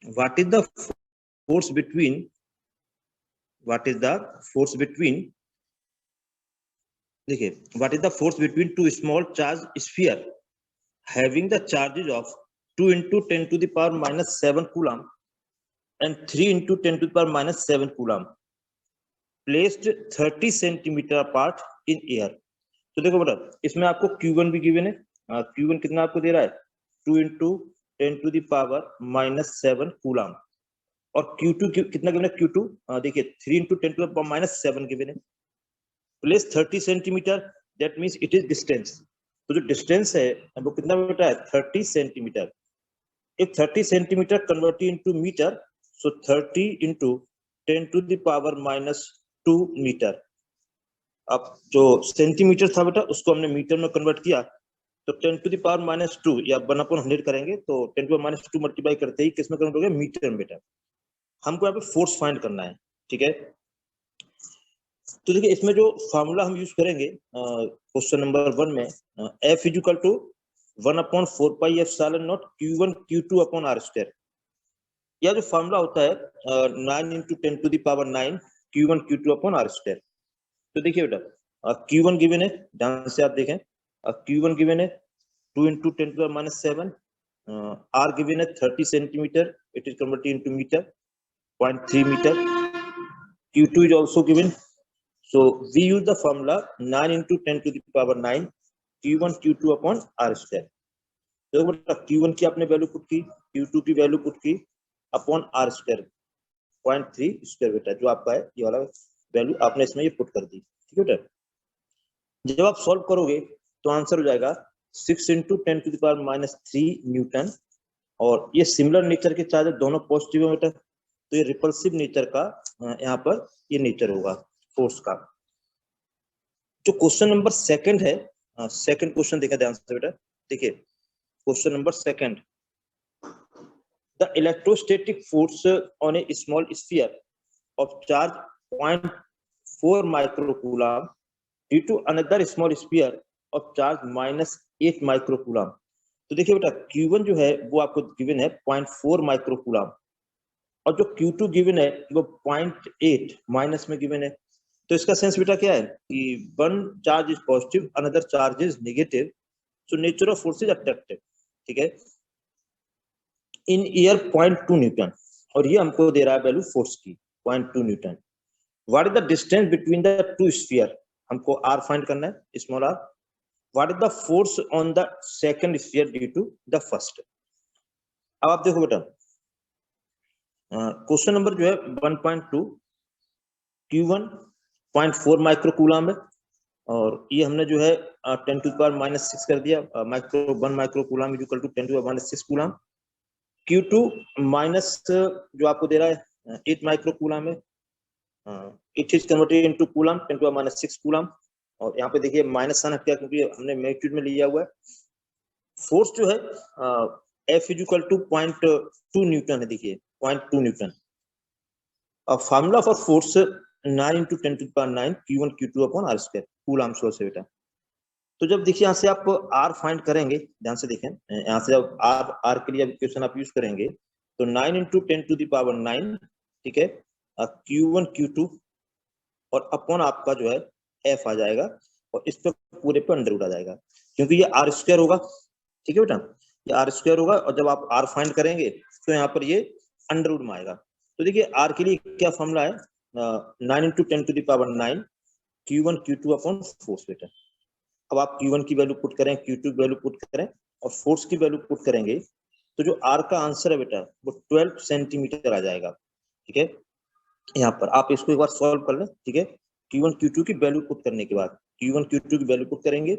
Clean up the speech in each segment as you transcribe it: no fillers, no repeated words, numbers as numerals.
what is the force between देखिए what is the force between two small charge sphere having the charges of 2 into 10 to the power minus 7 coulomb and 3 into 10 to the power minus 7 coulomb placed 30 centimetre apart in air. तो देखो बेटा इसमें आपको Q1 भी given है, Q1 कितना आपको दे रहा है 2 into 10 to the power minus 7 coulomb और Q2 कितना गिवन है Q2 देखिए 3 into 10 to the power minus 7 given है। Place 30 centimetre that means it is distance. तो जो डिस्टेंस है वो कितना बेटा है 30 centimetre. If 30 centimetre convert into metre so 30 into 10 to the power minus 2 metre. अब जो सेंटीमीटर था बेटा उसको हमने मीटर में कन्वर्ट किया तो 10 to the power minus 2 या 1/100 करेंगे तो 10 to the power minus 2 multiply करते ही किसमें कन्वर्ट हो गया मीटर में बेटा। हमको यहाँ पे फोर्स फाइंड करना है, ठीक है। तो देखिए इसमें जो फार्मूला हम यूज करेंगे क्वेश्चन नंबर 1 में F is equal to 1/4 pi epsilon naught Q1 Q2 upon R square. यह जो फार्मूला होता है 9 into 10 to the power 9 Q1 Q2 upon R square. तो देखिए बेटा Q1 गिवन है, ध्यान से आप देखें Q1 गिवन है 2 into 10 to the minus 7, R given है 30 centimetre, it is converted into metre 0.3 metre. Q2 is also given, so we use the formula 9 into 10 to the power 9 Q1 Q2 upon R square। तो बेटा Q1 की आपने value put की, Q2 की value put की upon R square 0.3 square बेटा जो आपका है ये वाला वैल्यू आपने इसमें ये पुट कर दी, ठीक है बेटा। जब आप सॉल्व करोगे तो आंसर हो जाएगा 6 into 10 to the power minus 3 Newton. और ये सिमिलर नेचर के चार्ज दोनों पॉजिटिव है बेटा, तो ये रिपल्सिव नेचर का यहाँ पर ये नेचर होगा फोर्स का। जो क्वेश्चन नंबर सेकंड है, सेकंड क्वेश्चन देखा ध्यान से बेटा। देखिए question number second, the electrostatic force on a small sphere of charge 0.4 microcoulomb due to another small sphere of charge -8 microcoulomb. तो देखिए बेटा Q1 जो है वो आपको गिवन है 0.4 माइक्रोकूलम और जो Q2 गिवन है वो 0.8 माइनस में गिवन है। तो इसका सेंस बेटा क्या है कि one charge is positive another charge is negative, so nature of force is attractive, ठीक है। इन एयर 0.2 न्यूटन और ये हमको दे रहा है वैल्यू फोर्स की 0.2 newton. What is the distance between the two sphere, हमको R फाइंड करना है small r। What is the force on the second sphere due to the first. अब आप देखो बेटा क्वेश्चन नंबर जो है 1.2 Q1 0.4 माइक्रोकूलम है और ये हमने जो है 10 to the power minus 6 कर दिया, 1 microcoulomb is equal to 10 to the power minus 6 coulomb. Q2 minus जो आपको दे रहा है 8 माइक्रोकूलम है, it is converted into coulomb 10 to the power minus 6 coulomb. और यहाँ पे देखिए माइनस साइन हट गया क्योंकि हमने मैग्नीट्यूड में लिया हुआ है। फोर्स जो है F is equal to 0.2 newton है, देखिए 0.2 newton. Formula for force 9 into 10 to the power 9 Q1 Q2 upon R square coulomb सोर्स है बेटा। तो जब देखिए यहाँ से आप R फाइंड करेंगे, ध्यान से देखें यहाँ से जब R के लिए इक्वेशन आप यूज करेंगे तो 9 into 10 to the power 9, ठीक है, Q1 Q2 और अपॉन आपका जो है F आ जाएगा और इस पे पूरे पे अंडर रूट आ जाएगा क्योंकि ये R स्क्वायर होगा, ठीक है बेटा, ये R स्क्वायर होगा और जब आप R फाइंड करेंगे तो यहाँ पर ये अंडर रूट में आएगा। तो देखिए R के लिए क्या फॉर्मूला है 9 into 10 to the power 9 Q1 Q2 upon force बेटा। अब आप Q1 की वैल्यू पुट करें, Q2 की वैल्यू पुट करें और फोर्स की वैल्यू पुट करेंगे तो जो R का आंसर है बेटा वो 12 सेंटीमीटर आ जाएगा, ठीक है। यहाँ पर आप इसको एक बार सॉल्व कर लें, ठीक है। Q1 Q2 की वैल्यू पुट करने के बाद Q1 Q2 की वैल्यू पुट करेंगे,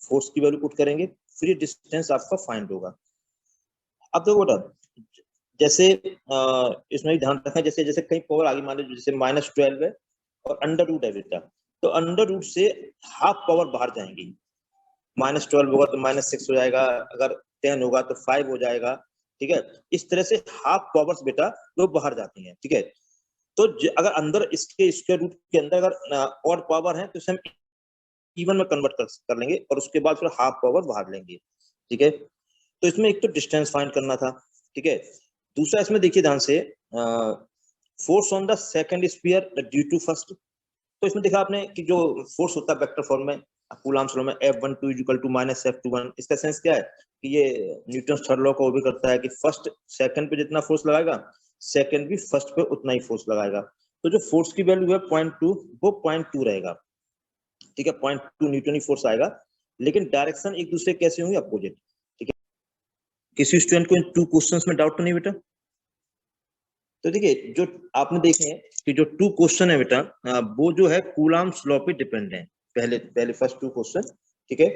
फोर्स की वैल्यू पुट करेंगे, फिर ये डिस्टेंस आपका फाइंड होगा। अब देखो बेटा जैसे इसमें ध्यान रखें जैसे जैसे कहीं पावर आगे मान लीजिए जैसे -12 है और अंडर रूट है बेटा, तो अंडर रूट से हाफ पावर बाहर जाएंगी। -12 होगा तो -6 हो जाएगा, अगर 10 होगा तो 5 हो जाएगा, ठीक है। इस तरह से हाफ पावर्स बेटा वो बाहर जाती हैं, ठीक है। तो अगर अंदर इसके स्क्वायर रूट के अंदर अगर ऑड पावर है तो इसे हम इवन में कन्वर्ट कर लेंगे और उसके बाद फिर हाफ पावर बाहर लेंगे, ठीक है। तो इसमें एक तो डिस्टेंस फाइंड करना था, ठीक है। दूसरा इसमें देखिए ध्यान से, force on the second sphere due to first. तो इसमें देखा आपने कि जो फोर्स होता है वेक्टर फॉर्म में कूलम्ब्स लॉ में F12 equal to minus F21, इसका सेंस क्या है कि ये न्यूटन थर्ड लॉ को भी करता है कि फर्स्ट सेकंड पे जितना फोर्स लगाएगा सेकंड भी फर्स्ट पे उतना ही फोर्स लगाएगा। तो जो फोर्स की वैल्यू है 0.2 वो 0.2 रहेगा, ठीक है, 0.2 न्यूटन ही फोर्स आएगा, लेकिन डायरेक्शन एक दूसरे कैसे होंगे, अपोजिट। ठीक है, किसी स्टूडेंट को इन 2 क्वेश्चंस में डाउट तो नहीं बेटा? तो देखिए जो आपने देखे हैं कि जो 2 क्वेश्चन है बेटा वो जो है कूलम्ब्स लॉ पे डिपेंड है, पहले पहले फर्स्ट 2 क्वेश्चन, ठीक है।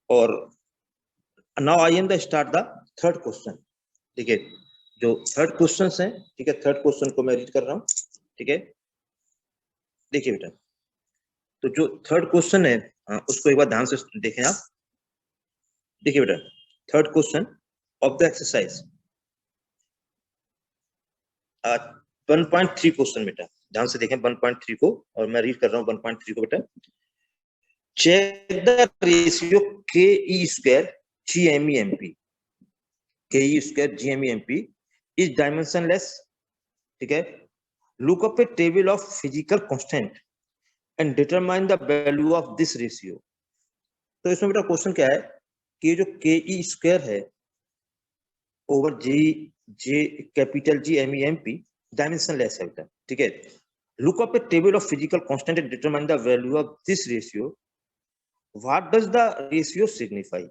और now I am the start the third question. ठीक है, जो थर्ड क्वेश्चन है, ठीक है, थर्ड क्वेश्चन को मैं रीड कर रहा हूँ, ठीक है। देखिए बेटा, तो जो थर्ड क्वेश्चन है उसको एक बार ध्यान से देखें आप। देखिए बेटा, third question of the exercise 1.3 question बेटा, ध्यान से देखें 1.3 को, और मैं रीड कर रहा हूँ 1.3 को बेटा। चेक द रेशियो के ई स्क्वायर GME/MP, के E square GME/MP is dimensionless, ठीक है। Look up A table of physical constant and determine the value of this ratio. तो इसमें बेटा क्वेश्चन क्या है कि जो के ई स्क्वायर है over J capital GME/MP dimensionless है बेटा, ठीक है। Look up A table of physical constant and determine the value of this ratio, what does the ratio signify.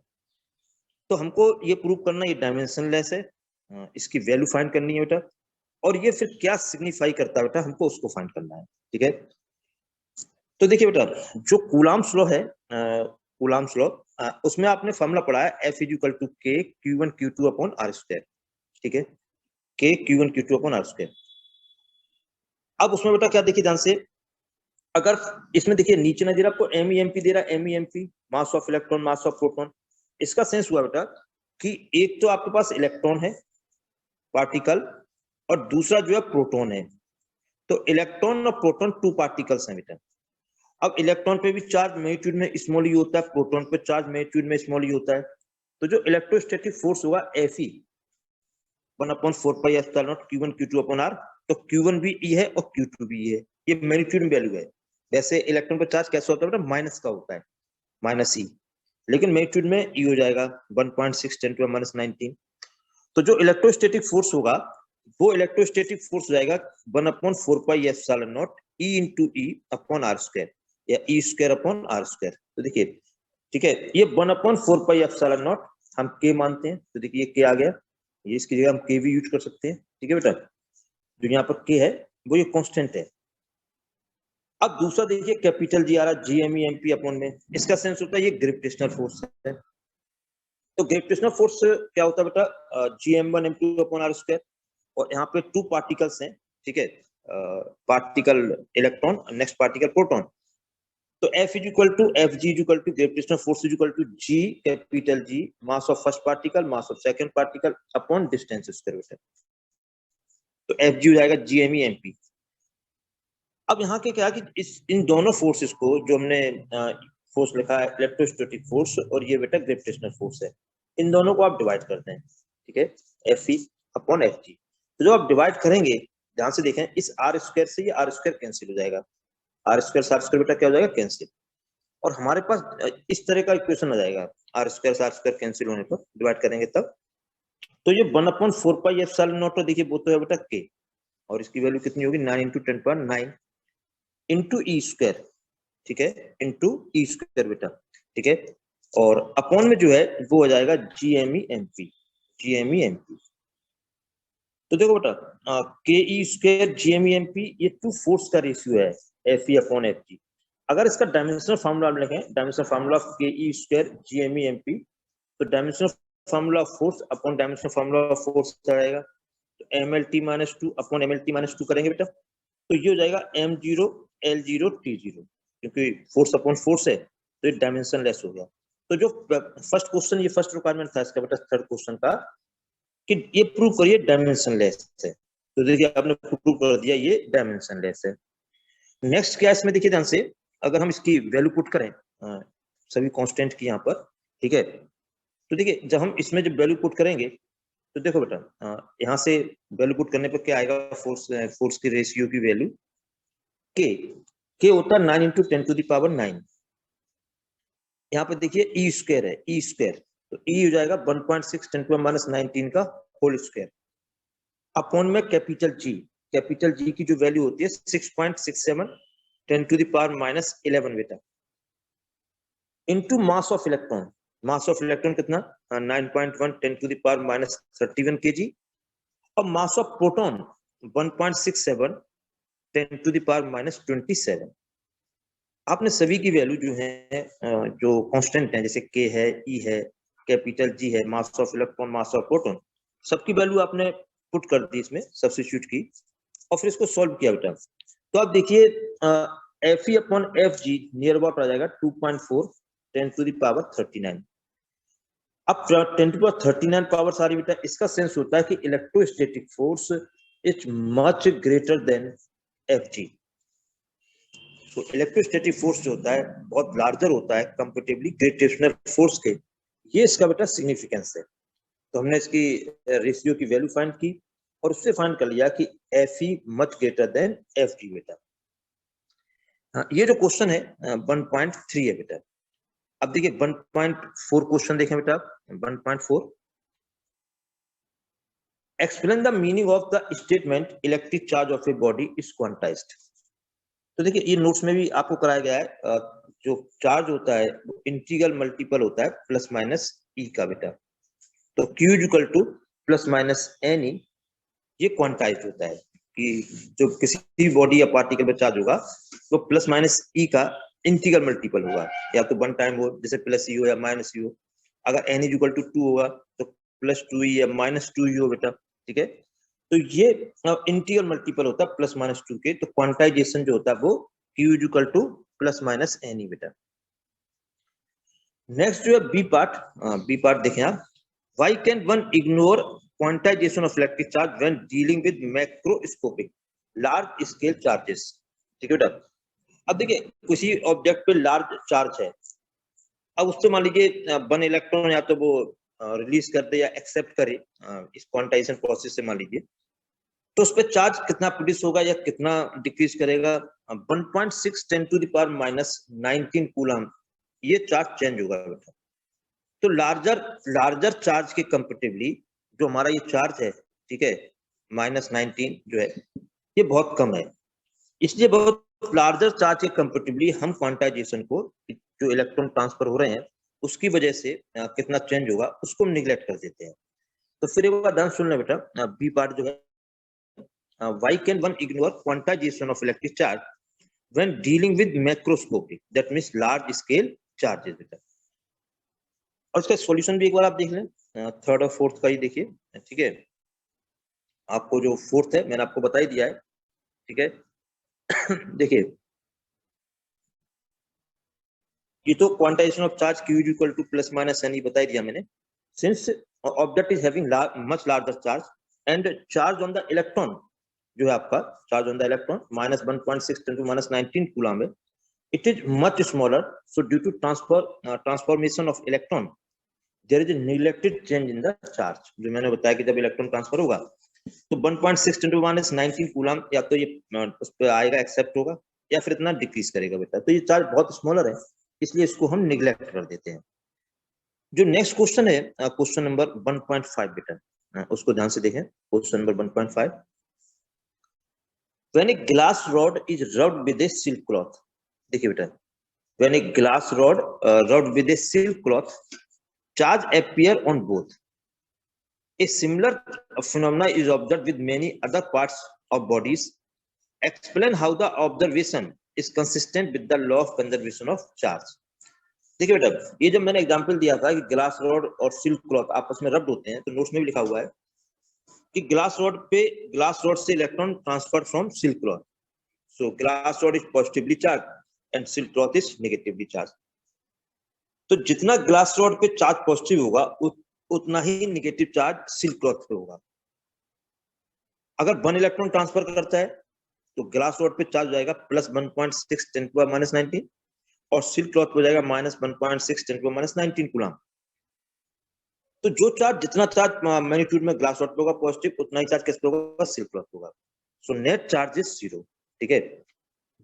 तो हमको ये प्रूव करना ये डायमेंशनलेस है, इसकी वैल्यू फाइंड करनी है बेटा, और ये फिर क्या सिग्निफाई करता है बेटा हमको उसको फाइंड करना है, ठीक है। तो देखिए बेटा, जो कूलम्ब्स लॉ है, कूलम्ब्स लॉ, उसमें आपने फॉर्मूला पढ़ा है F equal to K Q1 Q2 upon R square, ठीक है, K Q1 Q2 upon R square. अब उसमें बेटा क्या देखिए ध्यान से, अगर इसमें देखिए नीचे ना दे रहा आपको MEMP दे रहा है, MEMP mass of electron mass of proton. इसका सेंस हुआ बेटा कि एक तो आपके पास इलेक्ट्रॉन है पार्टिकल, और दूसरा जो है प्रोटॉन है। तो इलेक्ट्रॉन और प्रोटॉन 2 पार्टिकल्स हैं बेटा। अब इलेक्ट्रॉन पे भी चार्ज मैग्नीट्यूड में स्मॉल ही होता है, प्रोटॉन पे चार्ज मैग्नीट्यूड में स्मॉल ही होता है। तो जो इलेक्ट्रोस्टैटिक फोर्स होगा Fe 1/4πε0 Q1 Q2 upon R। तो Q1 भी E है और Q2 भी E है, ये मैग्नीट्यूड में वैल्यू है। वैसे इलेक्ट्रॉन पर चार्ज कैसा होता है बेटा, माइनस का होता है, माइनस E, लेकिन मैग्नीट्यूड में E हो जाएगा 1.6 × 10⁻19। तो जो इलेक्ट्रोस्टैटिक फोर्स होगा वो इलेक्ट्रोस्टैटिक फोर्स हो जाएगा 1/4πε0 E × E upon R square, या E square upon R square. तो देखिए, ठीक है, ये 1/4πε0 हम K मानते हैं, तो देखिए ये K आ गया, ये इसकी जगह हम K भी यूज कर सकते हैं, ठीक है बेटा। जो यहाँ पर K है वो ये कांस्टेंट है। अब दूसरा देखिए कैपिटल G आ रहा है GME/MP अपॉन में, इसका सेंस होता है ये ग्रेविटेशनल फोर्स है। तो ग्रेविटेशनल फोर्स क्या होता है बेटा, Gm1m2 अपॉन R स्क्वायर, और यहाँ पे 2 पार्टिकल्स हैं, ठीक है, particle electron, next particle proton. तो F equal to Fg equal to gravitational force equal to G capital G mass of first particle mass of second particle upon distance square बेटा। तो Fg हो जाएगा GME/MP। अब यहाँ के क्या कि इन दोनों फोर्सेस को जो हमने फोर्स लिखा है इलेक्ट्रोस्टैटिक फोर्स, और ये बेटा ग्रेविटेशनल फोर्स है, इन दोनों को आप डिवाइड करते हैं, ठीक है, Fe अपॉन Fg। तो जो आप डिवाइड करेंगे, ध्यान से देखें, इस R स्क्वायर से ये R स्क्वायर कैंसिल हो जाएगा, R स्क्वायर बेटा क्या हो जाएगा, कैंसिल। और हमारे पास इस तरह का इक्वेशन आ जाएगा, R स्क्वायर कैंसिल होने पर डिवाइड करेंगे तब। तो ये 1/4πε0 तो देखिए वो तो है बेटा K, और इसकी वैल्यू कितनी होगी, 9 × 10⁻9 इंटू E स्क्वायर, ठीक है, इंटू E स्क्वायर बेटा, ठीक है। और अपॉन में जो है वो हो जाएगा GME/MP, GME/MP। तो देखो बेटा, के ई स्क्वायर GME/MP ये 2 फोर्स का रेशियो है, Fe अपॉन Fg। अगर इसका डायमेंशनल फार्मूला आप लिखें, डायमेंशनल फार्मूला ऑफ के ई स्क्वायर GME/MP, तो dimensional formula of force upon dimensional formula of force आएगा, तो MLT-2 अपॉन MLT-2 करेंगे बेटा, तो ये हो जाएगा M0 L0 T0, क्योंकि फोर्स अपॉन फोर्स है तो ये डायमेंशन लेस हो गया। तो जो फर्स्ट क्वेश्चन, ये फर्स्ट रिक्वायरमेंट था इसका बेटा थर्ड क्वेश्चन का, कि ये प्रूव करिए डायमेंशन लेस है। तो देखिए आपने प्रूव कर दिया ये डायमेंशन लेस है। नेक्स्ट क्या इसमें देखिए ध्यान से, अगर हम इसकी वैल्यू पुट करें सभी कांस्टेंट की यहाँ पर, ठीक है, तो देखिए जब हम इसमें जब वैल्यू पुट करेंगे तो देखो बेटा, यहाँ से वैल्यू पुट करने पर क्या आएगा, फोर्स की रेशियो की वैल्यू के होता है 9 × 10⁹ यहाँ पे देखिए ई स्क्वायर है, ई स्क्वायर, तो ई हो जाएगा 1.6 10⁻⁻19 का होल स्क्वायर अपॉन में कैपिटल जी की जो वैल्यू होती है 6.67 10⁻11 बेटा, इनटू मास ऑफ इलेक्ट्रॉन कितना 9.1 10⁻31 kg, और मास ऑफ प्रोटॉन 1.67 10⁻27। आपने सभी की वैल्यू जो है जो कांस्टेंट है, जैसे के है, ई है, कैपिटल जी है, mass of electron, mass of proton, सबकी वैल्यू आपने पुट कर दी, इसमें सब्स्टिट्यूट की और फिर इसको सॉल्व किया बेटा। तो आप देखिए Fe upon Fg near about आ जाएगा 2.4 10⁻39। अब 10⁻39 पावर सारी बेटा, इसका सेंस होता है कि electrostatic force is much greater than Fg। तो इलेक्ट्रोस्टैटिक फोर्स जो होता है बहुत लार्जर होता है कंपैरेटिवली ग्रेविटेशनल फोर्स के, ये इसका बेटा सिग्निफिकेंस है। तो हमने इसकी रेशियो की वैल्यू फाइंड की और उससे फाइंड कर लिया कि Fe much greater than Fg बेटा। ये जो क्वेश्चन है 1.3 है बेटा। अब देखिए 1.4 क्वेश्चन देखें बेटा, 1.4 explain the meaning of the statement electric charge of a body is quantized. तो देखिए ये नोट्स में भी आपको कराया गया है, जो चार्ज होता है वो इंटीग्रल मल्टीपल होता है प्लस माइनस ई का बेटा। तो Q equal to plus minus n e, ये क्वांटाइज्ड होता है कि जो किसी भी बॉडी या पार्टिकल में चार्ज होगा वो प्लस माइनस ई का इंटीग्रल मल्टीपल होगा, या तो वन टाइम हो जैसे प्लस ई हो या माइनस ई हो। अगर एन इक्वल टू 2 होगा तो प्लस 2e या माइनस 2e हो बेटा, ठीक है। तो ये इंटीग्रल मल्टीपल होता है प्लस माइनस 2 के, तो क्वांटाइजेशन जो होता है वो Q equal to plus minus n e बेटा। नेक्स्ट जो है बी पार्ट देखें आप, why can one ignore quantization of electric charge when dealing with macroscopic large scale charges, ठीक है बेटा। अब देखिए किसी ऑब्जेक्ट पे लार्ज चार्ज है, अब उससे मान लीजिए 1 इलेक्ट्रॉन या तो वो रिलीज कर दे या एक्सेप्ट करे इस क्वांटाइजेशन प्रोसेस से मान लीजिए, तो उस पर चार्ज कितना प्रोड्यूस होगा या कितना डिक्रीज करेगा, 1.6 10⁻⁻19 कूलम ये चार्ज चेंज होगा बेटा। तो लार्जर चार्ज के कंपेरेटिवली जो हमारा ये चार्ज है, ठीक है, -19 जो है ये बहुत कम है, इसलिए बहुत लार्जर चार्ज के कंपेरेटिवली हम क्वांटाइजेशन को, जो इलेक्ट्रॉन ट्रांसफर हो रहे हैं उसकी वजह से कितना चेंज होगा उसको हम निगलेक्ट कर देते हैं। तो फिर एक बार ध्यान सुन ले बेटा, बी पार्ट जो है, why can one ignore quantization of electric charge when dealing with macroscopic that means large scale charges बेटा। और इसका सॉल्यूशन भी एक बार आप देख लें, थर्ड और फोर्थ का ही देखिए, ठीक है। आपको जो फोर्थ है मैंने आपको बता ही दिया है, ठीक है। देखिए ये तो quantization of charge Q equal to plus minus n बता दिया मैंने। Since object is having much larger charge and charge on the electron जो है आपका charge on the electron -1.6 10⁻19 coulomb है, it is much smaller, so due to transformation of electron there is a neglected change in the charge. जो मैंने बताया कि जब electron transfer होगा तो 1.6 10⁻19 कूलम या तो ये उस पर आएगा, एक्सेप्ट होगा, या फिर इतना डिक्रीज करेगा बेटा। तो ये चार्ज बहुत स्मॉलर है, इसलिए इसको हम निगलेक्ट कर देते हैं। जो नेक्स्ट क्वेश्चन है क्वेश्चन नंबर 1.5 बेटा, उसको ध्यान से देखें। Question number 1.5, when a glass rod is rubbed with A silk cloth, देखिए बेटा, when a glass rod rubbed with A silk cloth charge appear on both, a similar phenomena is observed with many other parts of bodies. Explain how the observation is consistent with the law of conservation of charge. देखिए बेटा, ये जब मैंने example दिया था कि glass rod और silk cloth आपस में रब्ड होते हैं, तो नोट्स में भी लिखा हुआ है कि ग्लास रॉड से electron transfer from silk cloth, so glass rod is positively charge and silk cloth is negatively charge. तो जितना ग्लास रॉड पे चार्ज पॉजिटिव होगा उतना ही नेगेटिव चार्ज सिल्क क्लॉथ पे होगा। अगर 1 इलेक्ट्रॉन ट्रांसफर करता है तो ग्लास रॉड पे चार्ज हो जाएगा +1.6 10⁻19 और सिल्क क्लॉथ हो जाएगा -1.6 10⁻19 कूलम। तो जो चार्ज जितना चार्ज मैग्नीट्यूड में ग्लास रॉड पे होगा पॉजिटिव, उतना ही चार्ज किस पे होगा, सिल्क रॉड पे होगा। सो नेट चार्ज इज 0, ठीक है।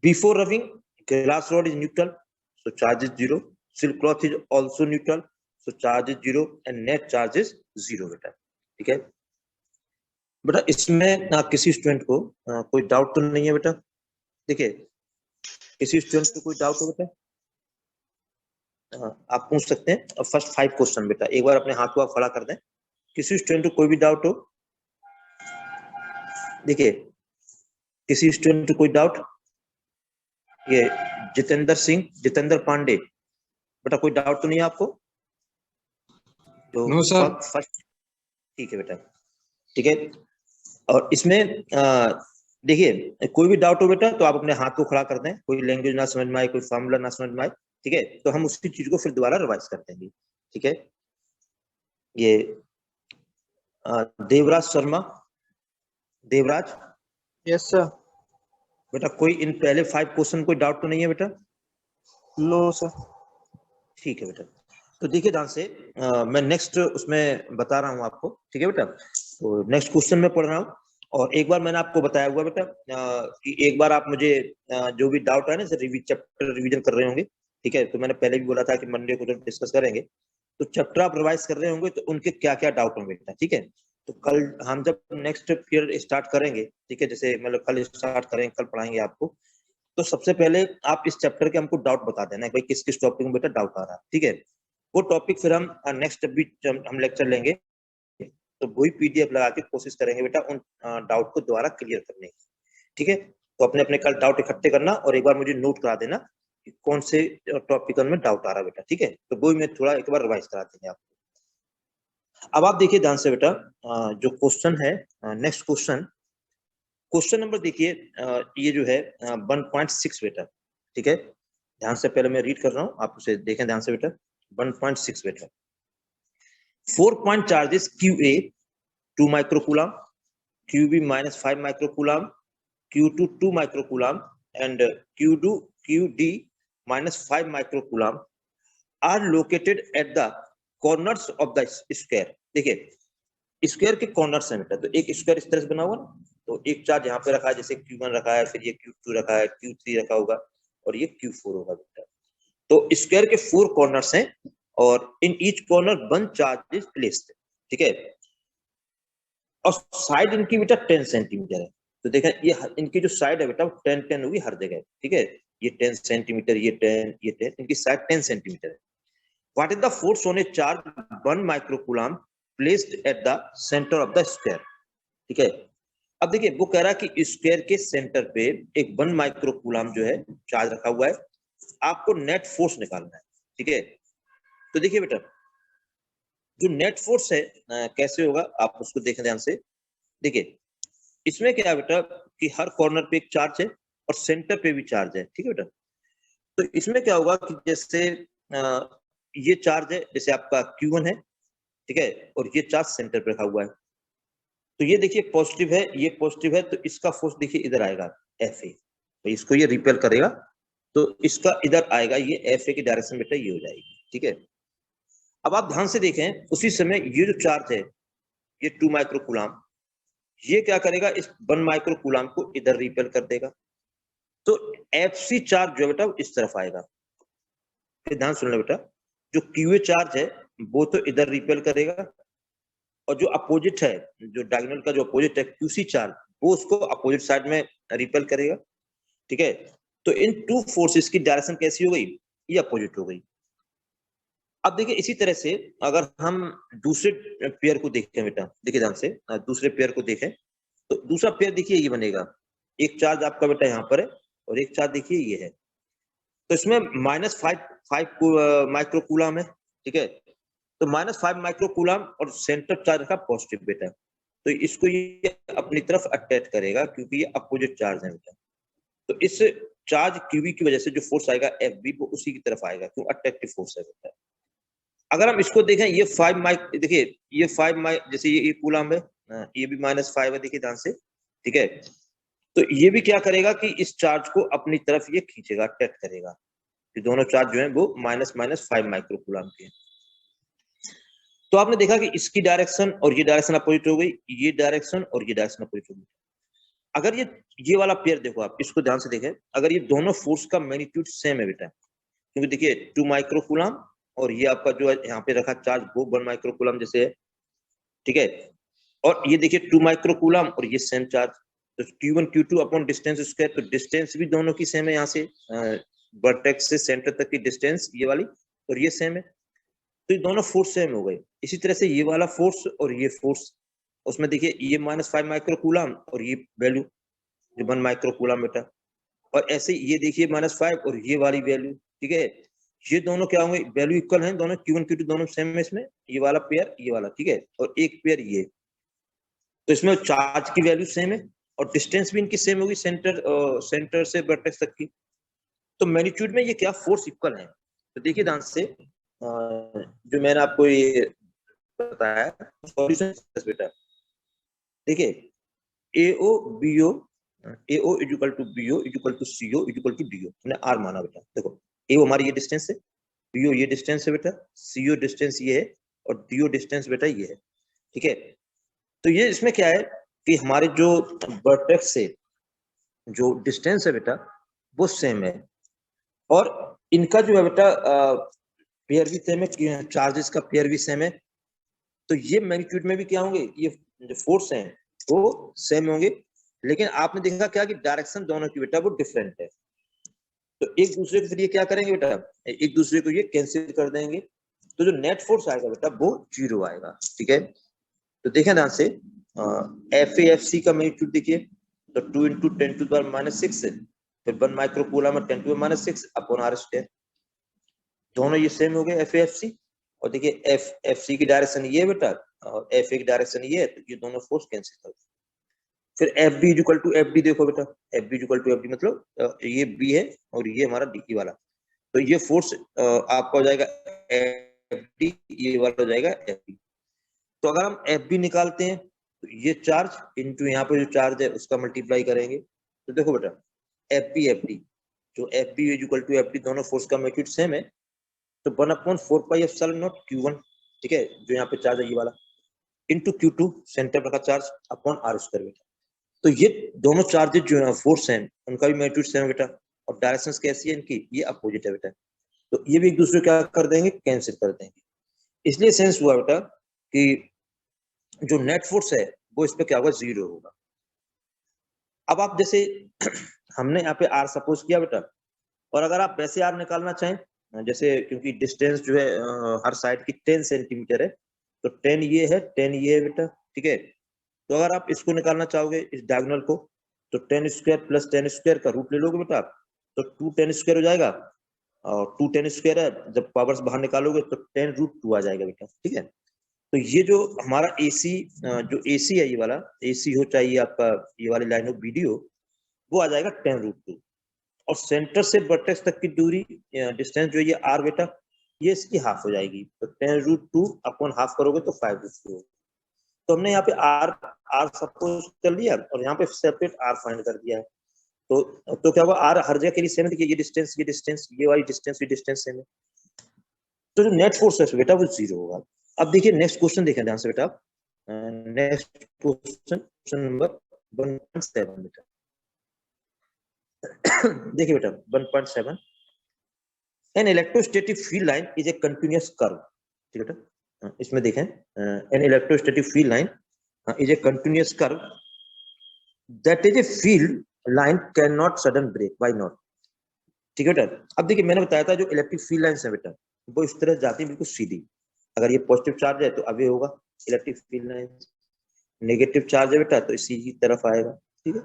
Before rubbing glass rod is neutral, so charge is 0, silk cloth is also neutral, so charge is 0 and net charge is 0 बेटा, ठीक है। बेटा इसमें किसी स्टूडेंट को कोई डाउट तो नहीं है बेटा? देखिए किसी स्टूडेंट को कोई डाउट हो बेटा? आप पूछ सकते हैं। फर्स्ट 5 क्वेश्चन बेटा एक बार अपने हाथ को आप खड़ा कर दें, किसी स्टूडेंट को कोई भी डाउट हो। देखिए किसी स्टूडेंट को कोई डाउट? ये जितेंद्र सिंह, जितेंद्र पांडे, बेटा कोई डाउट तो नहीं है आपको? तो नो सर। फर्स्ट ठीक है बेटा, ठीक है। और इसमें देखिए कोई भी डाउट हो बेटा तो आप अपने हाथ को खड़ा कर दें, कोई लैंग्वेज ना समझ में आए, कोई फॉर्मूला ना समझ में आए, ठीक है, तो हम उसी चीज को फिर दोबारा रिवाइज कर देंगे, ठीक है। ये देवराज शर्मा, देवराज। Yes sir. बेटा कोई इन पहले 5 क्वेश्चन कोई डाउट तो नहीं है बेटा? No sir. ठीक है बेटा, तो देखिए ध्यान से मैं नेक्स्ट उसमें बता रहा हूँ आपको, ठीक है बेटा। तो नेक्स्ट क्वेश्चन में पढ़ रहा हूँ, और एक बार मैंने आपको बताया हुआ बेटा कि एक बार आप मुझे जो भी डाउट है ना सर चैप्टर रिवीजन कर रहे होंगे, ठीक है। तो मैंने पहले भी बोला था कि मंडे को जब डिस्कस करेंगे तो चैप्टर आप रिवाइज कर रहे होंगे तो उनके क्या क्या डाउट होंगे बेटा, ठीक है। तो कल हम जब नेक्स्ट पीरियड स्टार्ट करेंगे, ठीक है, जैसे मतलब कल स्टार्ट करेंगे, कल पढ़ाएंगे आपको, तो सबसे पहले आप इस चैप्टर के हमको डाउट बता देना है भाई किस किस टॉपिक में बेटा डाउट आ रहा है, ठीक है। वो टॉपिक फिर हम नेक्स्ट भी हम लेक्चर लेंगे तो वही पीडीएफ लगा के कोशिश करेंगे बेटा उन डाउट को दोबारा क्लियर करने की, ठीक है। तो अपने अपने कल डाउट इकट्ठे करना और एक बार मुझे नोट करा देना कि कौन से टॉपिक में डाउट आ रहा है बेटा, ठीक है। तो वही मैं थोड़ा एक बार रिवाइज करा देंगे आपको। अब आप देखिए ध्यान से बेटा जो क्वेश्चन है नेक्स्ट क्वेश्चन, क्वेश्चन नंबर देखिए ये जो है 1.6 बेटा, ठीक है। ध्यान से पहले मैं रीड कर रहा हूँ, आप उसे देखें ध्यान से बेटा। 1.6 बेटा, 4 point charges QA 2 microcoulomb, QB minus 5 microcoulomb, Q2 2 microcoulomb and QD minus 5 microcoulomb are located at the corners of the square। देखिए स्क्वायर के कॉर्नर्स हैं बेटा, तो एक स्क्वायर इस तरह से बना हुआ ना, तो एक चार्ज यहाँ पे रखा है, जैसे Q1 रखा है, फिर ये Q2 रखा है, Q3 रखा होगा और ये Q4 होगा बेटा। तो स्क्वायर के 4 कॉर्नर्स हैं और in each corner 1 charge is placed, ठीक है। और साइड इनकी बेटा 10 सेंटीमीटर है, तो देखें ये इनकी जो साइड है बेटा 10 होगी हर जगह, ठीक है। ये 10 सेंटीमीटर, ये 10, इनकी साइड 10 सेंटीमीटर है। What is the force on a charge 1 microcoulomb placed at the centre of the square, ठीक है। अब देखिए वो कह रहा है कि स्क्वायर के सेंटर पे एक 1 माइक्रोकूलम्ब जो है चार्ज रखा हुआ है, आपको नेट फोर्स निकालना है, ठीक है। तो देखिए बेटा जो नेट फोर्स है कैसे होगा आप उसको देखें ध्यान से। देखिए इसमें क्या है बेटा कि हर कॉर्नर पे एक चार्ज है और सेंटर पे भी चार्ज है, ठीक है बेटा। तो इसमें क्या होगा कि जैसे ये चार्ज है, जैसे आपका Q1 है, ठीक है, और ये चार्ज सेंटर पे रखा हुआ है, तो ये देखिए पॉजिटिव है, ये पॉजिटिव है, तो इसका फोर्स देखिए इधर आएगा FA, तो इसको ये रिपेल करेगा, तो इसका इधर आएगा, ये FA की डायरेक्शन बेटा ये हो जाएगी, ठीक है। अब आप ध्यान से देखें उसी समय ये जो चार्ज है ये 2 माइक्रोकूलम्ब, ये क्या करेगा इस 1 माइक्रोकूलम्ब को इधर रिपेल कर देगा, तो FC चार्ज जो बेटा इस तरफ आएगा। फिर ध्यान सुन लो बेटा, जो QA चार्ज है वो तो इधर रिपेल करेगा, और जो अपोजिट है, जो डायगोनल का जो अपोजिट है QC चार्ज, वो उसको अपोजिट साइड में रिपेल करेगा, ठीक है। तो इन 2 फोर्सेस की डायरेक्शन कैसी हो गई, ये अपोजिट हो गई। अब देखिए इसी तरह से अगर हम दूसरे पेयर को देखें बेटा, देखिए ध्यान से दूसरे पेयर को देखें, तो दूसरा पेयर देखिए ये बनेगा, एक चार्ज आपका बेटा यहाँ पर है और एक चार्ज देखिए ये है, तो इसमें -5 माइक्रोकूलम्ब है, ठीक है। तो -5 माइक्रोकूलम्ब और सेंटर चार्ज का पॉजिटिव बेटा, तो इसको ये अपनी तरफ अटैच करेगा क्योंकि ये अपोजिट चार्ज है बेटा। तो इस चार्ज QB की वजह से जो फोर्स आएगा FB वो उसी की तरफ आएगा, क्यों अट्रैक्टिव फोर्स है बेटा। अगर हम इसको देखें ये 5 माइक, देखिए ये 5 माइक, जैसे ये कूलम्ब है, ये भी -5 है, देखिए ध्यान से, ठीक है। तो ये भी क्या करेगा कि इस चार्ज को अपनी तरफ ये खींचेगा, अट्रैक्ट करेगा, दोनों चार्ज जो है वो -5 माइक्रोकूलम्ब के। तो आपने देखा कि इसकी डायरेक्शन और ये डायरेक्शन अपोजिट हो गई, ये डायरेक्शन और ये डायरेक्शन अपोजिट हो गई। अगर ये वाला पेयर देखो, आप इसको ध्यान से देखें, अगर ये दोनों फोर्स का मैग्नीट्यूड सेम है बेटा, क्योंकि देखिए 2 माइक्रोकूलम और ये आपका जो है यहाँ पे रखा चार्ज वो 1 माइक्रोकूलम जैसे है, ठीक है, और ये देखिए 2 माइक्रोकूलम और ये सेम चार्ज, तो Q1 Q2 upon distance square, तो डिस्टेंस भी दोनों की सेम है, यहाँ से वर्टेक्स से सेंटर तक की डिस्टेंस ये वाली और ये सेम है, तो ये दोनों फोर्स सेम हो गए। इसी तरह से ये वाला फोर्स और ये फोर्स, उसमें देखिए ये -5 माइक्रोकूलम और ये वैल्यू जो 1 माइक्रोकूलम बेटा, और ऐसे ये देखिए -5 और ये वाली वैल्यू, ठीक है, ये दोनों क्या होंगे, वैल्यू इक्वल हैं दोनों, Q1 Q2 दोनों सेम है इसमें, ये वाला पेयर ये वाला, ठीक है, और एक पेयर ये, तो इसमें चार्ज की वैल्यू सेम है और डिस्टेंस भी इनकी सेम होगी सेंटर से वर्टेक्स तक की, तो मैग्नीट्यूड में ये क्या फोर्स इक्वल है। तो देखिए ध्यान से जो मैंने आपको ये बताया सॉल्यूशन बेटा, देखिए AO BO AO equal to BO equal to CO equal to DO, हमने R माना बेटा, देखो AO हमारी ये डिस्टेंस है, BO ये डिस्टेंस है बेटा, CO डिस्टेंस ये है और DO डिस्टेंस बेटा ये है, ठीक है। तो ये इसमें क्या है कि हमारे जो वर्टेक्स से जो डिस्टेंस है बेटा वो सेम है और इनका जो है बेटा पेयर भी सेम है, चार्जेस का पेयर भी सेम है, तो ये मैग्नीट्यूड में भी क्या होंगे, ये जो फोर्स हैं वो सेम होंगे, लेकिन आपने देखा क्या कि डायरेक्शन दोनों की बेटा वो डिफरेंट है, तो एक दूसरे को फिर ये क्या करेंगे बेटा, एक दूसरे को ये कैंसिल कर देंगे, तो जो नेट फोर्स आएगा बेटा वो 0 आएगा, ठीक है। तो देखें ध्यान से FAFC का मैग्नीट्यूड देखिए, तो 2 × 10⁻⁻6 फिर 1 माइक्रोकूलम 10⁻⁶ अपॉन R स्क्वायर, दोनों ये सेम हो गए FAFC, और देखिए FC की डायरेक्शन ये है बेटा और FA की डायरेक्शन ये है, तो ये दोनों फोर्स कैंसिल कर, फिर FB इक्वल टू FD देखो बेटा, FB इक्वल टू FD मतलब ये B है और ये हमारा DE वाला, तो ये फोर्स आपका हो जाएगा FD, ये वाला हो जाएगा FB, तो अगर हम FB निकालते हैं तो ये चार्ज इनटू यहाँ पे जो चार्ज है उसका मल्टीप्लाई करेंगे, तो देखो बेटा FB FD, जो FB इक्वल टू FD दोनों फोर्स का मैग्नीट्यूड सेम है, तो 1/4πε0 Q1, ठीक है, जो यहाँ पे चार्ज है ये वाला, इनटू Q2 सेंटर पर का चार्ज अपॉन R स्क्वायर बेटा, तो ये दोनों चार्जेस जो है फोर्स हैं उनका भी मैग्नीट्यूड सेम है बेटा, और डायरेक्शंस कैसी है इनकी, ये अपोजिट है बेटा, तो ये भी एक दूसरे क्या कर देंगे, कैंसिल कर देंगे, इसलिए सेंस हुआ बेटा कि जो नेट फोर्स है वो इस पे क्या होगा, 0 होगा। अब आप जैसे हमने यहाँ पे R सपोज किया बेटा, और अगर आप वैसे R निकालना चाहें, जैसे क्योंकि डिस्टेंस जो है हर साइड की 10 सेंटीमीटर है, तो 10 ये है 10 ये है बेटा, ठीक है, तो अगर आप इसको निकालना चाहोगे इस डायगोनल को, तो 10 स्क्वायर प्लस 10 स्क्वायर का रूट ले लोगे बेटा आप, तो 2 10 स्क्वायर हो जाएगा, और 2 10 स्क्वायर है, जब पावर्स बाहर निकालोगे तो 10√2 आ जाएगा बेटा, ठीक है। तो ये जो हमारा AC जो AC है, ये वाला AC हो चाहे ये आपका ये वाली लाइन हो BD हो, वो आ जाएगा 10√2, और सेंटर से वर्टेक्स तक की दूरी डिस्टेंस जो है ये R बेटा, ये इसकी हाफ हो जाएगी, तो 10√2 अपॉन हाफ करोगे तो 5√2, तो हमने यहाँ पे R सपोज कर लिया और यहाँ पे सेपरेट R फाइंड कर दिया है, तो क्या होगा, R हर जगह के लिए सेम है, देखिए ये वाली डिस्टेंस भी डिस्टेंस सेम है, तो जो नेट फोर्स है बेटा वो 0 होगा। अब देखिए नेक्स्ट क्वेश्चन देखें ध्यान से बेटा, नेक्स्ट क्वेश्चन नंबर 1.7 बेटा, देखिए बेटा 1.7, an electrostatic field line is a continuous curve, ठीक है बेटा, इसमें देखें an electrostatic field line is a continuous curve that is a field line can not sudden break, why not, ठीक है बेटा। अब देखिए मैंने बताया था जो इलेक्ट्रिक फील्ड लाइंस है बेटा वो इस तरह जाती है बिल्कुल सीधी, अगर ये पॉजिटिव चार्ज है तो अवे होगा electric field lines, negative charge है बेटा तो इसी की तरफ आएगा, ठीक है,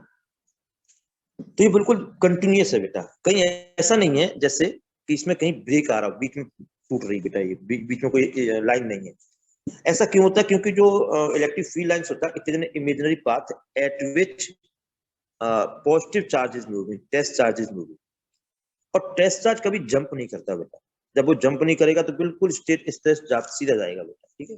तो ये बिल्कुल कंटिन्यूअस है बेटा, कहीं ऐसा नहीं है जैसे कि इसमें कहीं ब्रेक आ रहा हो, बीच में टूट रही बेटा, ये बीच में कोई लाइन नहीं है, ऐसा क्यों होता है, क्योंकि जो इलेक्ट्रिक फील्ड लाइंस होता है it is an imaginary path at which positive charge is moving, test charge is moving, और टेस्ट चार्ज कभी जंप नहीं करता बेटा, जब वो जंप नहीं करेगा तो बिल्कुल स्टेट स्ट्रेस सीधा जाएगा बेटा, ठीक है।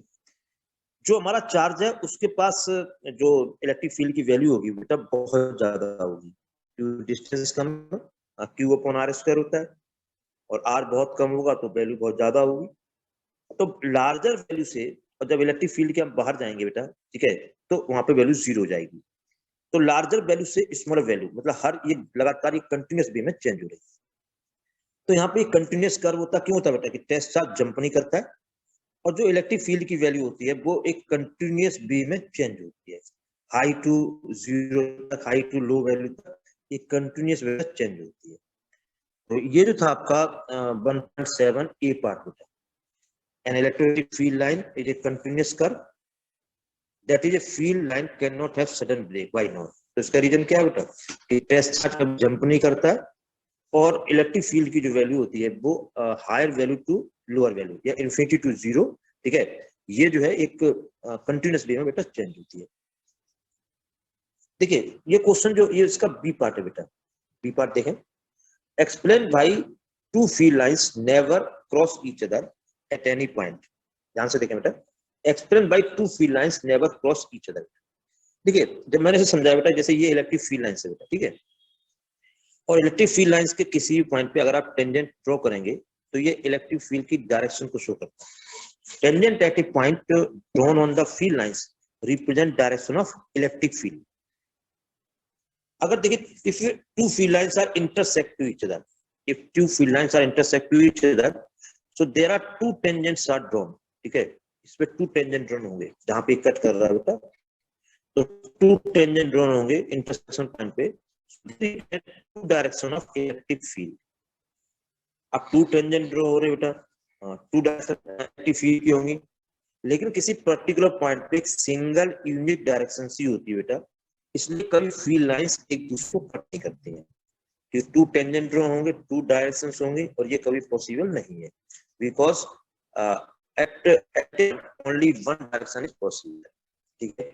जो हमारा चार्ज है उसके पास जो इलेक्ट्रिक फील्ड की वैल्यू होगी बेटा बहुत ज्यादा होगी, क्यों डिस्टेंस कम है, Q/R² होता है, और R बहुत कम होगा तो वैल्यू बहुत ज्यादा होगी, तो लार्जर वैल्यू से और जब इलेक्ट्रिक फील्ड के हम बाहर जाएंगे बेटा, ठीक है, तो वहां पे वैल्यू 0 हो जाएगी। तो लार्जर वैल्यू से स्मॉलर वैल्यू, मतलब हर ये लगातार ये कंटिन्यूस वे में चेंज हो रही है। तो यहाँ पे कंटिन्यूस कर्व होता क्यों होता है बेटा, कि टेस्ट चार्ज जंप नहीं करता है, और जो इलेक्ट्रिक फील्ड की वैल्यू होती है वो एक कंटिन्यूस वे में चेंज होती है, हाई टू 0 तक, हाई टू लो वैल्यू तक ये कंटिन्यूस वे में चेंज होती है। तो ये जो था आपका 1.7 ए पार्ट होता है। An electric field line is a continuous curve. That is a field line cannot have sudden break. Why not? तो इसका रीजन क्या है बेटा, कि टेस्ट चार्ज कभी जंप नहीं करता है, और इलेक्ट्रिक फील्ड की जो वैल्यू होती है वो higher value to lower value या इन्फिनिटी टू 0, ठीक है, ये जो है एक कंटिन्यूस वे में बेटा चेंज होती है। देखिए ये क्वेश्चन जो ये इसका बी पार्ट है बेटा, बी पार्ट देखें। Explain why two field lines never cross each other at any point. ध्यान से देखें बेटा, explain why two field lines never cross each other. देखिए जब मैंने इसे समझाया बेटा, जैसे ये इलेक्ट्रिक फील्ड लाइंस है बेटा, ठीक है, और इलेक्ट्रिक फील्ड लाइंस के किसी भी पॉइंट पे अगर आप टेंजेंट ड्रॉ करेंगे तो ये इलेक्ट्रिक फील्ड की डायरेक्शन को शो करता है। Tangent at a point drawn on the field lines represent direction of electric field. अगर देखिए, if two field lines are intersect to each other, if two field lines are intersect to each other, so there are two tangents are drawn, ठीक है, इस पे to tangent drawn होंगे, जहां पे cut कर रहा है बेटा, तो टू टेंजेंट ड्रॉन होंगे इंटरसेक्शन पॉइंट पे, two direction of electric field. अब टू टेंजेंट ड्रॉ हो रहे बेटा, टू डायरेक्शन इलेक्ट्रिक फील्ड की होंगी, लेकिन किसी पर्टिकुलर पॉइंट पे एक सिंगल यूनिक डायरेक्शन सी होती है बेटा, इसलिए कभी फील्ड लाइंस एक दूसरे को कट नहीं करती हैं, कि टू टेंजेंट ड्रॉ होंगे, टू डायरेक्शंस होंगे, और ये कभी पॉसिबल नहीं है, because at only one direction is possible, ठीक है।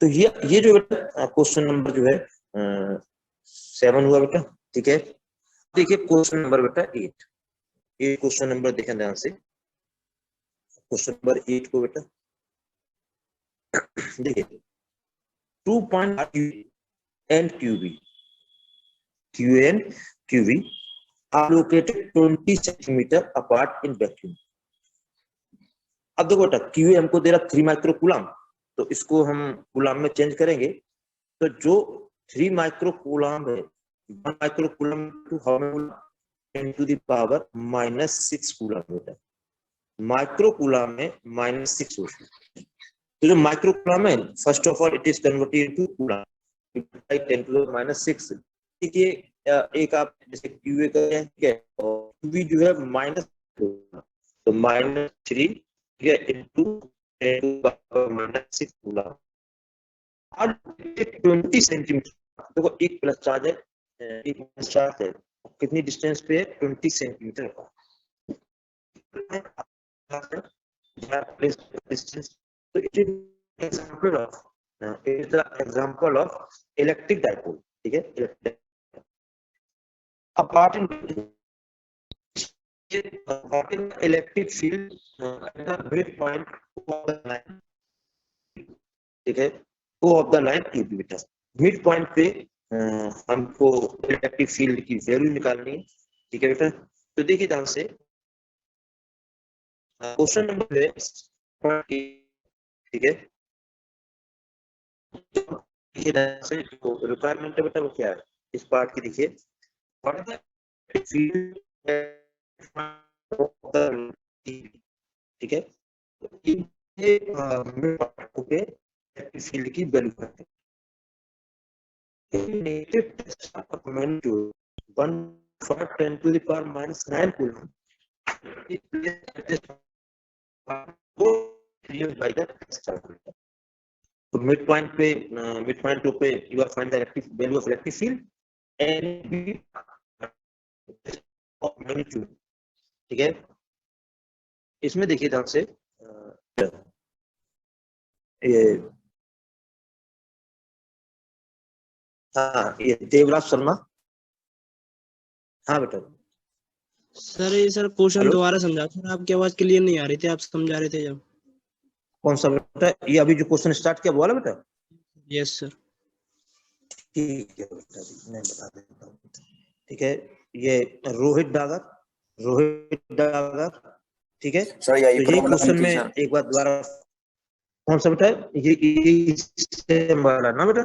तो ये जो बेटा क्वेश्चन नंबर जो है 7 हुआ बेटा, ठीक है। देखिए क्वेश्चन नंबर बेटा 8, ये क्वेश्चन नंबर देखें ध्यान से, क्वेश्चन नंबर 8 को बेटा देखिए, 2 point and QB, Q and QB are located 20 centimeter apart in vacuum. अब देखो बेटा, QA हमको दे रहा 3 माइक्रो कूलम, तो इसको हम कूलम में चेंज करेंगे, तो जो 3 माइक्रो कूलम है, 1 micro coulomb to how many 10 to the power -6 coulomb बेटा, माइक्रो कूलम में -6 होता है। तो जो माइक्रो कूलम है, first of all it is converted into coulomb, 10 to the -6। देखिए एक आप जैसे QA करें, ठीक है, और QB जो है माइनस, तो -3, ठीक है, into 10 to the power -6 coulomb, और 20 सेंटीमीटर। देखो एक प्लस चार्ज है, एक माइनस चार्ज है, कितनी डिस्टेंस पे है, 20 सेंटीमीटर का distance. So it is example of it is the example of electric dipole, ठीक है। apart in electric field at the midpoint of the line, ठीक है, O of the line AB बेटा, मिड पॉइंट पे हमको electric field की value निकालनी है, ठीक है बेटा। तो देखिए ध्यान से, क्वेश्चन नंबर है, ठीक है, रिक्वायरमेंट है बेटा वो क्या है इस पार्ट की, देखिए, ठीक है, फील्ड की वैल्यू करते हैं, 1/10 to the power -9 coulomb by the तो मिड पॉइंट टू पे you are find the electric value of electric field and of magnitude, ठीक है। इसमें देखिए ध्यान से, ये हाँ, ये देवराज शर्मा, हाँ बेटा। सर ये सर क्वेश्चन दोबारा समझा, सर आपकी आवाज क्लियर नहीं आ रही थी, आप समझा रहे थे जब। कौन सा बेटा, ये अभी जो क्वेश्चन स्टार्ट किया बोला बेटा? Yes sir. ठीक है बेटा, मैं बता देता हूँ, ठीक है। ये रोहित डागर, ठीक है। सर यही तो यही प्रॉब्लम क्वेश्चन थी में सर। एक बार दोबारा कौन सा बेटा, ये सेम वाला ना बेटा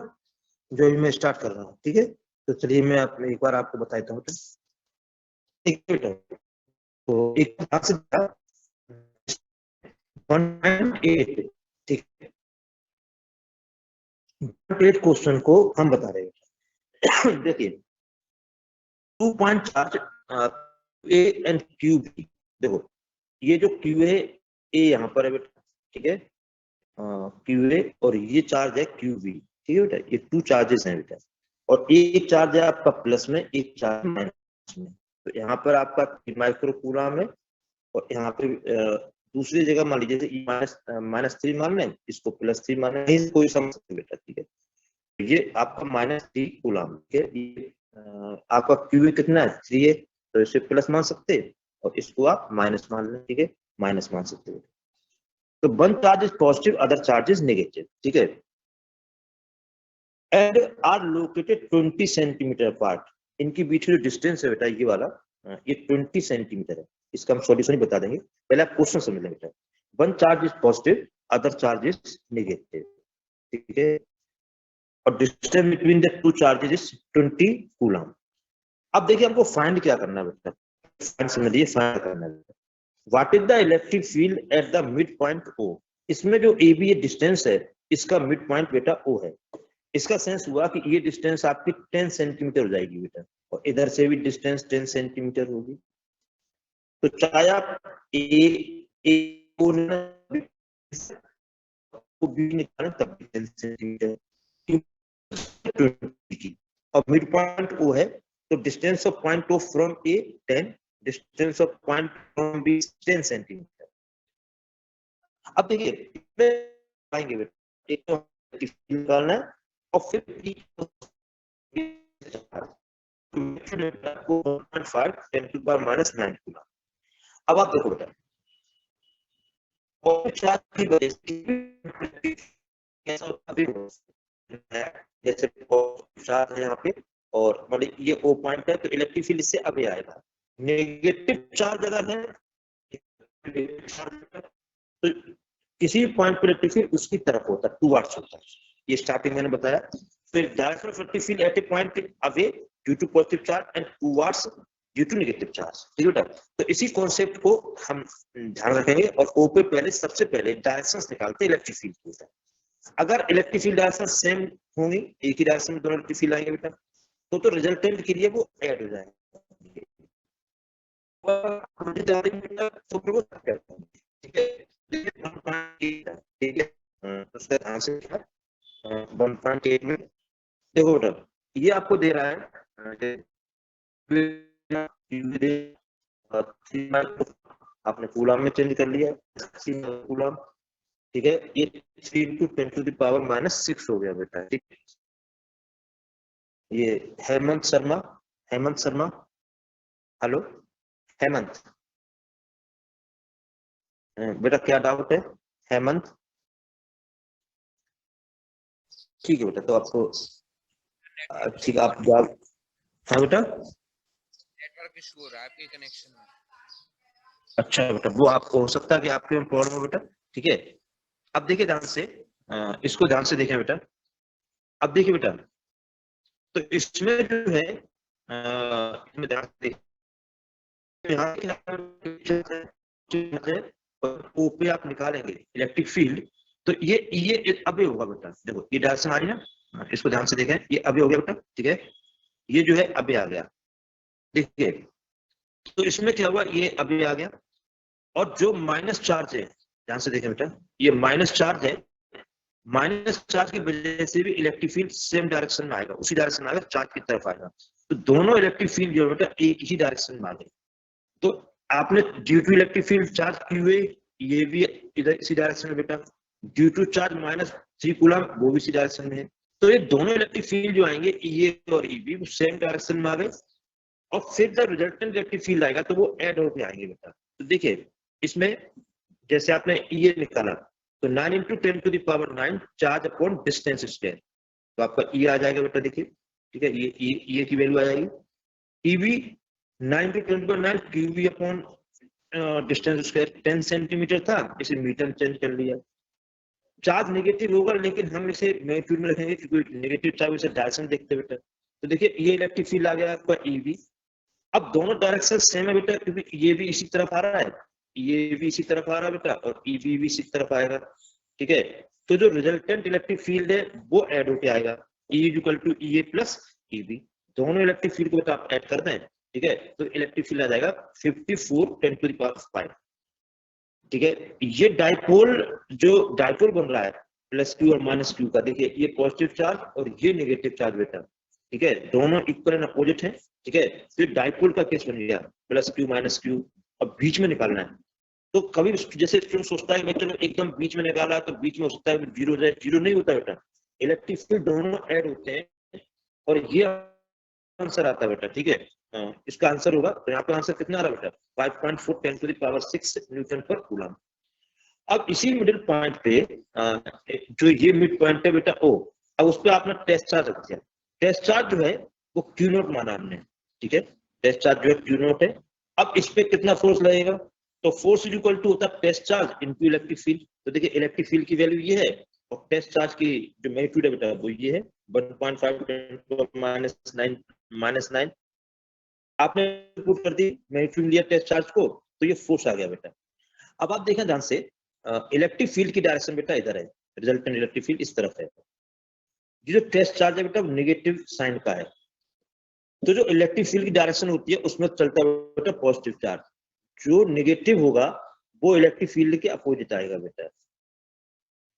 जो अभी मैं स्टार्ट कर रहा हूँ, ठीक है। तो चलिए मैं एक बार आपको बताता हूँ बेटा, ठीक है बेटा। तो एक बार से 1.8, ठीक है, 1.8 क्वेश्चन को हम बता रहे हैं। देखिए 2 point charge A and Q B, देखो ये जो क्यू है ए यहाँ पर है बेटा, ठीक है, क्यू ए, और ये चार्ज है क्यू बी, ठीक है बेटा। ये 2 चार्जेस हैं बेटा, और एक चार्ज है आपका प्लस में, एक चार्ज माइनस में। तो यहाँ पर आपका माइक्रो कूलम है, और यहाँ पे दूसरी जगह मान लीजिए -3 मान लें, इसको +3 मान लें, कोई समस्या नहीं बेटा, ठीक है। ये आपका -3 कूलम, ठीक है। ये आपका क्यू कितना है, 3 है, तो इसे प्लस मान सकते हैं, और इसको आप माइनस मान लें, ठीक है, माइनस मान सकते हैं। तो one charge is positive, other charge is negative, ठीक है, and are located 20 centimetre apart. इनके बीच में जो डिस्टेंस है बेटा ये वाला, ये 20 सेंटीमीटर है। इसका हम सॉल्यूशन ही बता देंगे, पहले आप क्वेश्चन समझ लें बेटा। One charge is positive, other charge is negative, ठीक है, और distance between the two charges is 20 coulomb. अब देखिए हमको फाइंड क्या करना है बेटा, फाइंड समझिए, फाइंड करना है बेटा, what is the electric field at the mid point O. इसमें जो ए बी डिस्टेंस है, इसका मिड पॉइंट बेटा ओ है। इसका सेंस हुआ कि ये डिस्टेंस आपकी 10 सेंटीमीटर हो जाएगी बेटा, और इधर से भी डिस्टेंस 10 सेंटीमीटर होगी। तो चाहे आप ए को बी निकालें तब भी 10 सेंटीमीटर की, और मिड पॉइंट ओ है, तो distance of point O from A 10, distance of point from B 10 centimetre. अब देखिए आएंगे बेटा, एक तो निकालना है, और फिर को 1.5 10⁻⁹ कूलम। अब आप देखो बेटा, और चार्ज की वजह से कैसा होता है, जैसे चार्ज है यहाँ पे, और मतलब ये ओ पॉइंट है, तो इलेक्ट्रिक फील्ड इससे अभी आएगा। नेगेटिव चार्ज अगर है तो किसी पॉइंट पर इलेक्ट्रिक फील्ड उसकी तरफ होता है, 2 वाट्स होता है, ये स्टार्टिंग मैंने बताया। फिर direction of electric field at a point away due to positive charge and 2 watts due to negative charge, ठीक है बेटा। तो इसी कॉन्सेप्ट को हम ध्यान रखेंगे, और ओ पे पहले सबसे पहले डायरेक्शंस निकालते हैं इलेक्ट्रिक फील्ड की। अगर इलेक्ट्रिक फील्ड डायरेक्शन सेम होंगी, एक ही डायरेक्शन में दोनों इलेक्ट्रिक फील्ड आएंगे बेटा, तो रिजल्टेंट के लिए वो ऐड हो जाएंगे, ठीक है। 1.8 में देखो बेटा, ये आपको दे रहा है, आपने कूलम में चेंज कर लिया कूलम, ठीक है। ये 3 × 10⁻⁻⁶ हो गया बेटा, ठीक। ये हेमंत शर्मा, हेलो हेमंत, बेटा क्या डाउट है हेमंत? ठीक है बेटा, तो आपको ठीक है, आप जवाब, हाँ बेटा, नेटवर्क इशू हो रहा है आपके कनेक्शन में। अच्छा बेटा, वो आपको हो सकता है कि आपके में प्रॉब्लम हो बेटा, ठीक है। अब देखिए ध्यान से, इसको ध्यान से देखें बेटा। अब देखिए बेटा, तो इसमें जो है इसमें ध्यान से ओ पे आप निकालेंगे इलेक्ट्रिक फील्ड, तो ये अबे होगा बेटा। देखो ये डायरेक्शन आ रही है ना, इसको ध्यान से देखें, ये अबे हो गया बेटा, ठीक है। ये जो है अबे आ गया, देखिए। तो इसमें क्या हुआ, ये अबे आ गया, और जो माइनस चार्ज है, ध्यान से देखें बेटा, ये माइनस चार्ज है, माइनस चार्ज की वजह से भी इलेक्ट्रिक फील्ड सेम डायरेक्शन में आएगा, उसी डायरेक्शन में आएगा, चार्ज की तरफ आएगा। तो दोनों इलेक्ट्रिक फील्ड जो है बेटा एक ही डायरेक्शन में आ गए। तो आपने due to electric field charge Q A, ये भी इधर इसी डायरेक्शन में बेटा, ड्यू टू चार्ज -3 कूलम, वो भी इसी डायरेक्शन में है। तो ये दोनों इलेक्ट्रिक फील्ड जो आएंगे, ये और ई बी, सेम डायरेक्शन में आ गए, और फिर जब रिजल्टेंट इलेक्ट्रिक फील्ड आएगा तो वो ऐड होकर आएंगे बेटा। तो देखिए इसमें जैसे आपने ये निकाला, तो 9 × 10⁹ चार्ज अपॉन डिस्टेंस स्क्वायर, तो आपका ई आ जाएगा बेटा, देखिए, ठीक है। ये की वैल्यू आ जाएगी, E B 9 × 10⁹ Q B upon distance square 10 centimetre था, इसे मीटर में चेंज कर लिया। चार्ज नेगेटिव होगा लेकिन हम इसे मैग्नीट्यूड में रखेंगे क्योंकि नेगेटिव चार्ज इसे डायरेक्शन देखते हैं बेटा। तो देखिए ये इलेक्ट्रिक फील्ड आ गया आपका ईवी। अब दोनों डायरेक्शन सेम है बेटा क्योंकि ये भी इसी तरफ आ रहा है, ये भी इसी तरफ आ रहा है बेटा, और ईवी भी इसी तरफ आएगा। ठीक है, तो जो रिजल्टेंट इलेक्ट्रिक फील्ड है वो ऐड होके आएगा, E equal to EA plus EB। दोनों इलेक्ट्रिक फील्ड को बेटा आप ऐड कर दें, ठीक है, तो इलेक्ट्रिक फील्ड आ जाएगा 54 10⁵। ठीक है, ये डाइपोल जो डाइपोल बन रहा है प्लस Q और माइनस Q का, देखिए ये पॉजिटिव चार्ज और ये नेगेटिव चार्ज बेटा। ठीक है, दोनों इक्वल एंड अपोजिट है। ठीक है, तो डाइपोल का केस बन गया प्लस Q माइनस Q, अब बीच में निकालना है। तो कभी जैसे स्टूडेंट सोचता है चलो एकदम बीच में निकाला तो बीच में हो सकता है जीरो जाए, जीरो नहीं होता बेटा, इलेक्ट्रिक फील्ड दोनों ऐड होते हैं और ये आंसर आता है बेटा। ठीक है, इसका आंसर होगा, तो यहाँ पे आंसर कितना आ रहा है बेटा 5.4 10⁶ न्यूटन पर कूलम। अब इसी मिडिल पॉइंट पे जो ये मिड पॉइंट है बेटा O, अब उस पर आपने टेस्ट चार्ज रख दिया। टेस्ट चार्ज जो है वो Q0 माना हमने। ठीक है, टेस्ट चार्ज जो है Q0 है। अब इस पे कितना फोर्स लगेगा, तो फोर्स इज इक्वल टू होता है test charge into electric field. तो देखिए इलेक्ट्रिक फील्ड की वैल्यू ये है और टेस्ट चार्ज की जो मैग्नीट्यूड है बेटा वो ये है 1.5 -9। आपने पुट कर दी मैग्नीट्यूड लिया टेस्ट चार्ज को, तो ये फोर्स आ गया बेटा। अब आप देखें ध्यान से, इलेक्ट्रिक फील्ड की डायरेक्शन बेटा इधर है, रिजल्टेंट इलेक्ट्रिक फील्ड इस तरफ है। जो टेस्ट चार्ज है बेटा नेगेटिव साइन का है, तो जो इलेक्ट्रिक फील्ड की डायरेक्शन होती है उसमें चलता है बेटा पॉजिटिव चार्ज। जो नेगेटिव होगा वो इलेक्ट्रिक फील्ड के अपोजिट आएगा बेटा।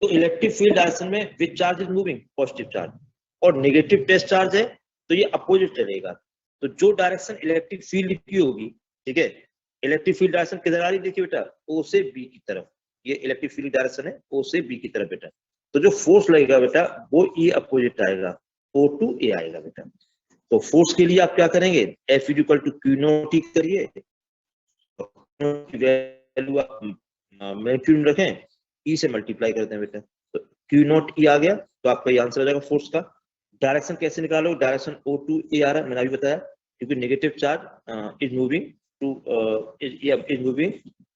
तो इलेक्ट्रिक फील्ड डायरेक्शन में which charge is moving, positive charge, और नेगेटिव टेस्ट चार्ज है तो ये अपोजिट चलेगा। तो जो डायरेक्शन इलेक्ट्रिक फील्ड की होगी, ठीक है, इलेक्ट्रिक फील्ड डायरेक्शन किधर आ रही देखिए बेटा, O से B की तरफ, ये इलेक्ट्रिक फील्ड डायरेक्शन है O से B की तरफ बेटा। तो जो फोर्स लगेगा बेटा वो ये अपोजिट आएगा, O टू A आएगा बेटा। तो फोर्स के लिए आप क्या करेंगे, F is equal to Q0 करिए, वैल्यू आप मैग्नीट्यूड रखें, E से मल्टीप्लाई करते हैं बेटा, तो Q0 E आ गया, तो आपका ये आंसर हो जाएगा फोर्स का। डायरेक्शन कैसे निकालो, डायरेक्शन O टू A आ रहा है, मैंने अभी बताया, क्योंकि negative charge is moving two is moving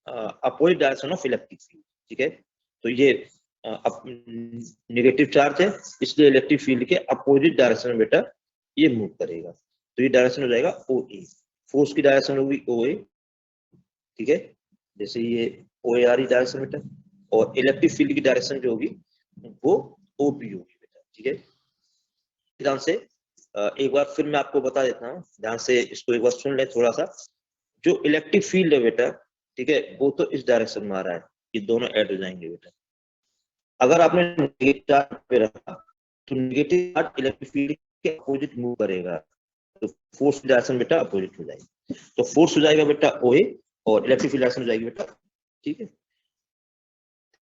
opposite direction of electric field. ठीक है, तो ये नेगेटिव चार्ज है इसलिए इलेक्ट्रिक फील्ड के अपोजिट डायरेक्शन में बेटा ये मूव करेगा, तो ये डायरेक्शन हो जाएगा OA। फोर्स की डायरेक्शन होगी OA। ठीक है, जैसे ये OA आ रही डायरेक्शन बेटा, और इलेक्ट्रिक फील्ड की डायरेक्शन जो होगी वो OB होगी बेटा। ठीक है, ध्यान से एक बार फिर मैं आपको बता देता हूँ, ध्यान से इसको एक बार सुन ले थोड़ा सा। जो इलेक्ट्रिक फील्ड है बेटा, ठीक है, वो तो इस डायरेक्शन में आ रहा है, ये दोनों ऐड हो जाएंगे बेटा। अगर आपने नेगेटिव चार्ज पे रखा तो नेगेटिव चार्ज इलेक्ट्रिक फील्ड के अपोजिट मूव करेगा, तो फोर्स की डायरेक्शन बेटा अपोजिट हो जाएगी। तो फोर्स हो जाएगा बेटा OA और इलेक्ट्रिक फील्ड डायरेक्शन हो जाएगी बेटा। ठीक है।